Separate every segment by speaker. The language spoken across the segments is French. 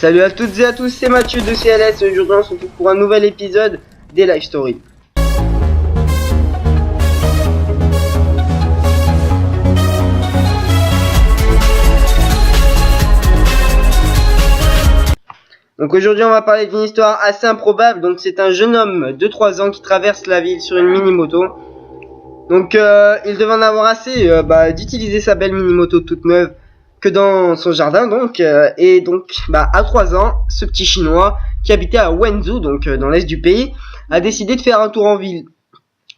Speaker 1: Salut à toutes et à tous, c'est Mathieu de CLS. Aujourd'hui on se retrouve pour un nouvel épisode des Live Story. Donc aujourd'hui on va parler d'une histoire assez improbable. Donc c'est un jeune homme de 3 ans qui traverse la ville sur une mini-moto. Donc il devait en avoir assez d'utiliser sa belle mini-moto toute neuve que dans son jardin et donc à 3 ans, ce petit chinois qui habitait à Wenzhou, donc dans l'est du pays, a décidé de faire un tour en ville.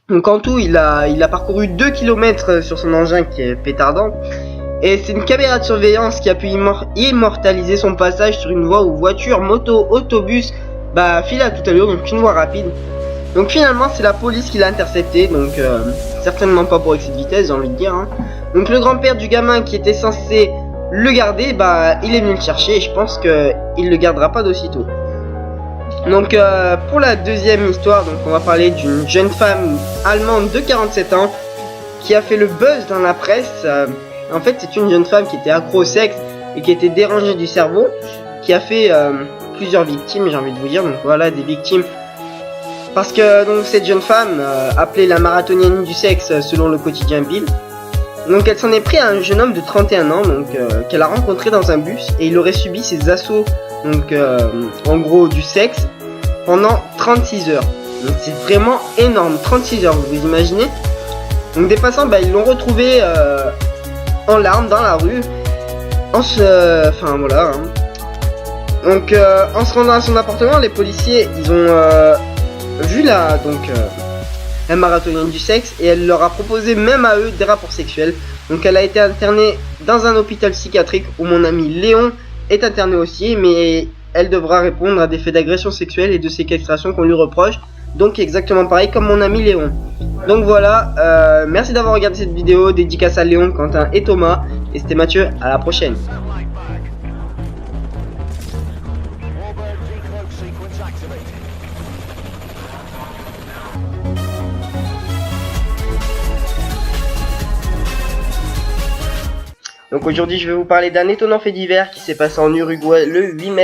Speaker 1: Donc en tout il a parcouru 2 km sur son engin qui est pétardant, et c'est une caméra de surveillance qui a pu immortaliser son passage sur une voie où voiture, moto, autobus filent à toute allure, donc une voie rapide. Donc finalement c'est la police qui l'a intercepté, donc certainement pas pour excès de vitesse, j'ai envie de dire hein. Donc le grand-père du gamin qui était censé le garder, il est venu le chercher, et je pense qu'il le gardera pas d'aussitôt. Donc pour la deuxième histoire, donc on va parler d'une jeune femme allemande de 47 ans qui a fait le buzz dans la presse. En fait c'est une jeune femme qui était accro au sexe et qui était dérangée du cerveau, qui a fait plusieurs victimes, j'ai envie de vous dire. Donc voilà, des victimes parce que donc cette jeune femme appelée la marathonienne du sexe selon le quotidien Bill. Donc elle s'en est pris à un jeune homme de 31 ans qu'elle a rencontré dans un bus, et il aurait subi ses assauts en gros du sexe pendant 36 heures. Donc c'est vraiment énorme, 36 heures, vous imaginez. Donc des passants ils l'ont retrouvé en larmes dans la rue en se rendant à son appartement. Les policiers ils ont vu la marathonienne du sexe, et elle leur a proposé même à eux des rapports sexuels. Donc elle a été internée dans un hôpital psychiatrique où mon ami Léon est interné aussi, mais elle devra répondre à des faits d'agression sexuelle et de séquestration qu'on lui reproche, donc exactement pareil comme mon ami Léon. Donc voilà, merci d'avoir regardé cette vidéo, dédicace à Léon, Quentin et Thomas, et c'était Mathieu, à la prochaine. Donc aujourd'hui je vais vous parler d'un étonnant fait divers qui s'est passé en Uruguay le 8 mai.